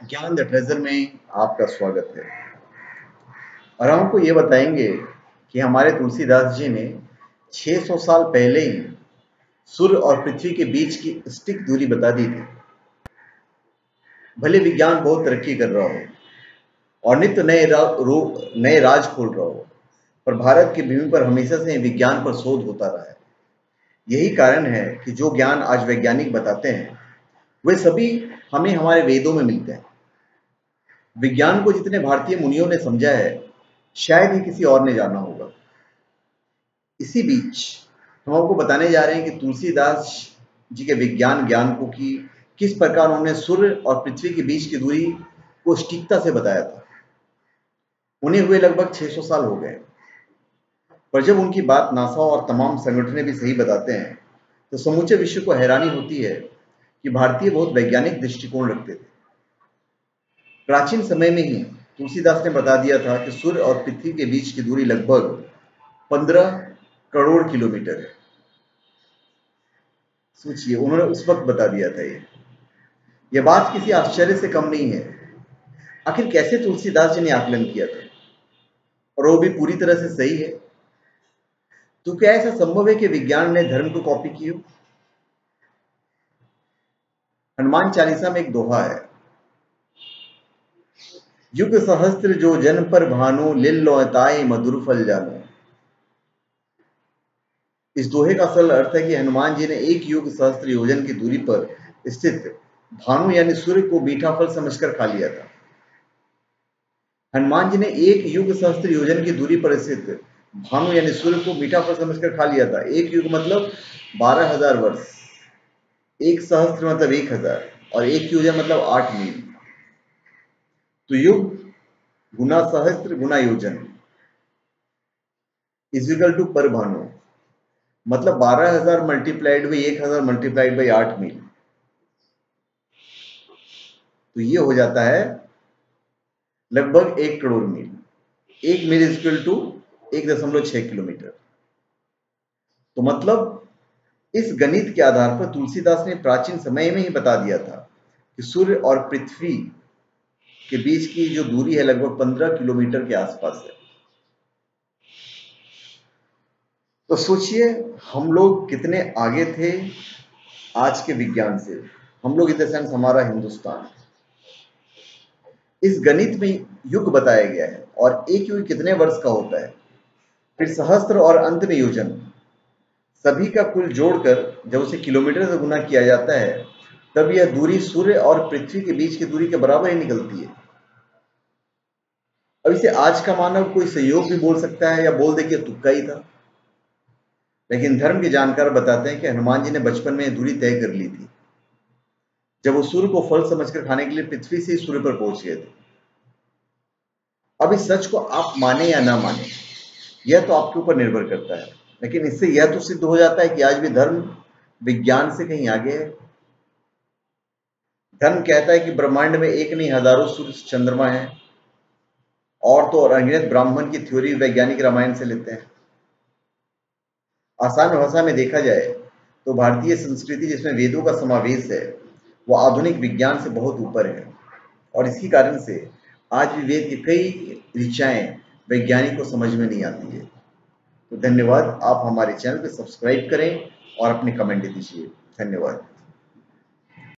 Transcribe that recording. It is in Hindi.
ज्ञान द ट्रेजर में आपका स्वागत है। और हम आपको ये बताएंगे कि हमारे तुलसीदास जी ने 600 साल पहले ही सूर्य और पृथ्वी के बीच की स्टिक दूरी बता दी थी। भले विज्ञान बहुत तरक्की कर रहा हो और नित्य नए राज खोल रहा हो, पर भारत की भूमि पर हमेशा से विज्ञान पर शोध होता रहा है। यही कारण है कि जो ज्ञान आज वैज्ञानिक बताते हैं वे सभी हमें हमारे वेदों में मिलते हैं। विज्ञान को जितने भारतीय मुनियों ने समझा है, शायद ही किसी और ने जाना होगा। इसी बीच हम आपको बताने जा रहे हैं कि तुलसीदास जी के विज्ञान ज्ञान को कि किस प्रकार उन्होंने सूर्य और पृथ्वी के बीच की दूरी को सटीकता से बताया था। उन्हें हुए लगभग 600 साल हो गए, पर जब उनकी बात नासा और तमाम संगठनें भी सही बताते हैं तो समूचे विश्व को हैरानी होती है कि भारतीय बहुत वैज्ञानिक दृष्टिकोण रखते थे। प्राचीन समय में ही तुलसीदास ने बता दिया था कि सूर्य और पृथ्वी के बीच की दूरी लगभग 15 करोड़ किलोमीटर है। सोचिए, उन्होंने उस वक्त बता दिया था। यह बात किसी आश्चर्य से कम नहीं है। आखिर कैसे तुलसीदास जी ने आकलन किया था, और वो भी पूरी तरह से सही है? तो क्या ऐसा संभव है कि विज्ञान ने धर्म को कॉपी की हो? हनुमान चालीसा में एक दोहा है, युग सहस्त्र जो जन पर भानु, लिल लोताए मधुर फल जानो। इस दोहे का सरल अर्थ है कि हनुमान जी ने एक युग सहस्त्र योजन की दूरी पर स्थित भानु यानी सूर्य को मीठा फल समझकर खा लिया था। हनुमान जी ने एक युग सहस्त्र योजन की दूरी पर स्थित भानु यानी सूर्य को मीठा फल समझकर खा लिया था। एक युग मतलब 12,000 वर्ष, एक सहस्त्र मतलब 1,000 और एक योजन मतलब 8 मील। तो युग गुना सहस्त्र गुना योजन इज इक्वल टू पर भानु, मतलब 12,000 multiplied by 1,000 multiplied by 8 mile. तो ये हो जाता है लगभग 1 crore mile. 1 mile is equal to 1.6 kilometre. तो मतलब इस गणित के आधार पर तुलसीदास ने प्राचीन समय में ही बता दिया था कि सूर्य और पृथ्वी के बीच की जो दूरी है लगभग 15 किलोमीटर के आसपास है। तो सोचिए, हम लोग कितने आगे थे आज के विज्ञान से। हम लोग इन द सेंस हमारा हिंदुस्तान। इस गणित में युग बताया गया है, और एक युग कितने वर्ष का होता है, फिर सहस्त्र और अंत में योजन, सभी का कुल जोड़कर जब उसे किलोमीटर से गुना किया जाता है तब यह दूरी सूर्य और पृथ्वी के बीच की दूरी के बराबर ही निकलती है। अब इसे आज का मानव कोई संयोग भी बोल सकता है या बोल दे कि तुक्का ही था, लेकिन धर्म के जानकार बताते हैं कि हनुमान जी ने बचपन में दूरी तय कर ली थी जब वो सूर्य को फल समझकर खाने के लिए पृथ्वी से सूर्य पर पहुंच गए थे। अब इस सच को आप माने या ना माने, यह तो आपके ऊपर निर्भर करता है, लेकिन इससे यह तो सिद्ध हो जाता है कि आज भी धर्म विज्ञान से कहीं आगे है। धर्म कहता है कि ब्रह्मांड में एक नहीं हजारों सूर्य चंद्रमा है, और तो और अनगिनत ब्राह्मण की थ्योरी वैज्ञानिक रामायण से लेते हैं। आसान भाषा में देखा जाए तो भारतीय संस्कृति जिसमें वेदों का समावेश है वो आधुनिक विज्ञान से बहुत ऊपर है, और इसी कारण से आज भी वेद की कई ऋचाएं वैज्ञानिक को समझ में नहीं आती है। तो धन्यवाद, आप हमारे चैनल को सब्सक्राइब करें और अपने कमेंट दीजिए। धन्यवाद।